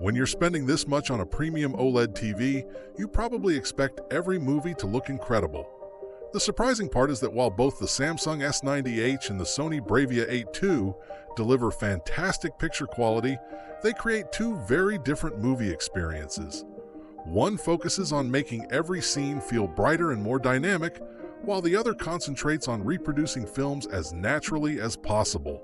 When you're spending this much on a premium OLED TV, you probably expect every movie to look incredible. The surprising part is that while both the Samsung S90H and the Sony Bravia 8 II deliver fantastic picture quality, they create two very different movie experiences. One focuses on making every scene feel brighter and more dynamic, while the other concentrates on reproducing films as naturally as possible.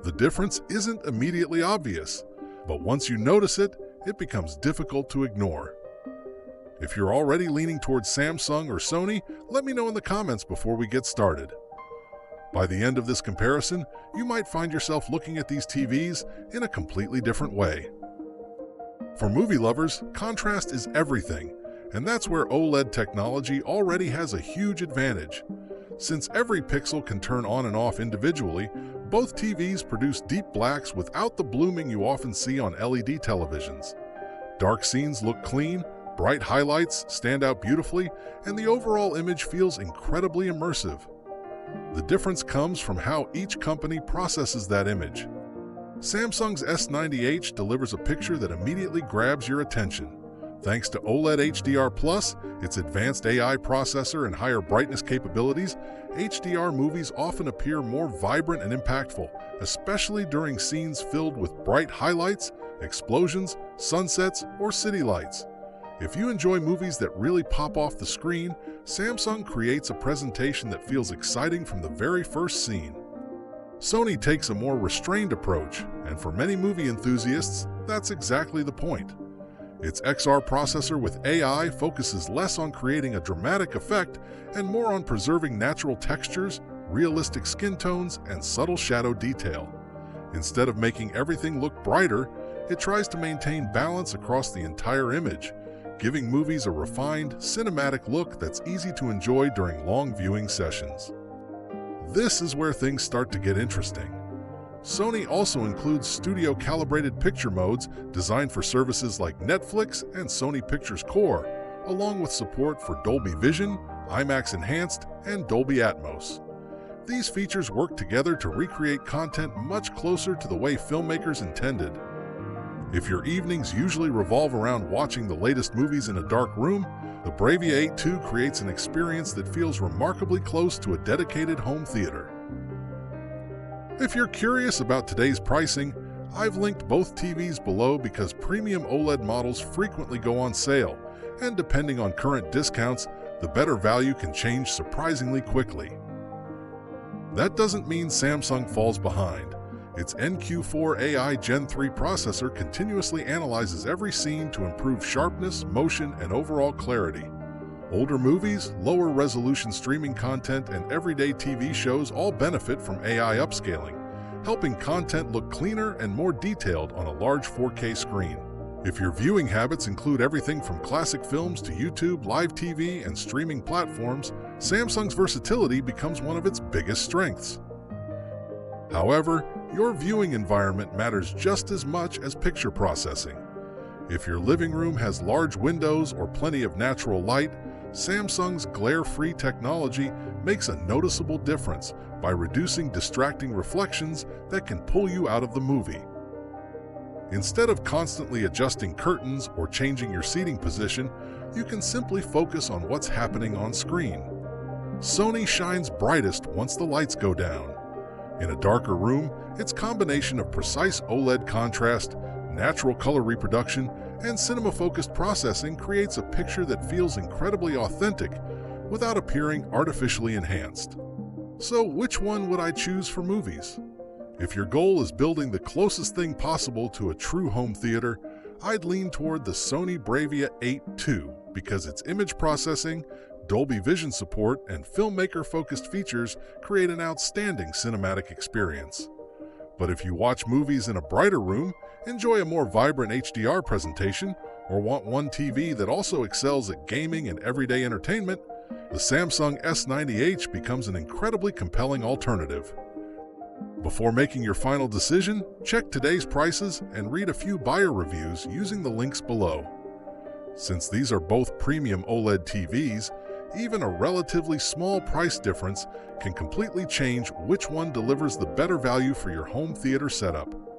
The difference isn't immediately obvious, but once you notice it, it becomes difficult to ignore. If you're already leaning towards Samsung or Sony, let me know in the comments before we get started. By the end of this comparison, you might find yourself looking at these TVs in a completely different way. For movie lovers, contrast is everything, and that's where OLED technology already has a huge advantage. Since every pixel can turn on and off individually, both TVs produce deep blacks without the blooming you often see on LED televisions. Dark scenes look clean, bright highlights stand out beautifully, and the overall image feels incredibly immersive. The difference comes from how each company processes that image. Samsung's S90H delivers a picture that immediately grabs your attention. Thanks to OLED HDR+, its advanced AI processor and higher brightness capabilities, HDR movies often appear more vibrant and impactful, especially during scenes filled with bright highlights, explosions, sunsets, or city lights. If you enjoy movies that really pop off the screen, Samsung creates a presentation that feels exciting from the very first scene. Sony takes a more restrained approach, and for many movie enthusiasts, that's exactly the point. Its XR processor with AI focuses less on creating a dramatic effect and more on preserving natural textures, realistic skin tones, and subtle shadow detail. Instead of making everything look brighter, it tries to maintain balance across the entire image, giving movies a refined, cinematic look that's easy to enjoy during long viewing sessions. This is where things start to get interesting. Sony also includes studio-calibrated picture modes designed for services like Netflix and Sony Pictures Core, along with support for Dolby Vision, IMAX Enhanced, and Dolby Atmos. These features work together to recreate content much closer to the way filmmakers intended. If your evenings usually revolve around watching the latest movies in a dark room, the Bravia 8 II creates an experience that feels remarkably close to a dedicated home theater. If you're curious about today's pricing, I've linked both TVs below because premium OLED models frequently go on sale, and depending on current discounts, the better value can change surprisingly quickly. That doesn't mean Samsung falls behind. Its NQ4 AI Gen 3 processor continuously analyzes every scene to improve sharpness, motion, and overall clarity. Older movies, lower resolution streaming content, and everyday TV shows all benefit from AI upscaling, helping content look cleaner and more detailed on a large 4K screen. If your viewing habits include everything from classic films to YouTube, live TV, and streaming platforms, Samsung's versatility becomes one of its biggest strengths. However, your viewing environment matters just as much as picture processing. If your living room has large windows or plenty of natural light, Samsung's glare-free technology makes a noticeable difference by reducing distracting reflections that can pull you out of the movie. Instead of constantly adjusting curtains or changing your seating position, you can simply focus on what's happening on screen. Sony shines brightest once the lights go down. In a darker room, its combination of precise OLED contrast, natural color reproduction, and cinema-focused processing creates a picture that feels incredibly authentic without appearing artificially enhanced. So which one would I choose for movies? If your goal is building the closest thing possible to a true home theater, I'd lean toward the Sony Bravia 8 II because its image processing, Dolby Vision support, and filmmaker-focused features create an outstanding cinematic experience. But if you watch movies in a brighter room, enjoy a more vibrant HDR presentation, or want one TV that also excels at gaming and everyday entertainment, the Samsung S90H becomes an incredibly compelling alternative. Before making your final decision, check today's prices and read a few buyer reviews using the links below. Since these are both premium OLED TVs, even a relatively small price difference can completely change which one delivers the better value for your home theater setup.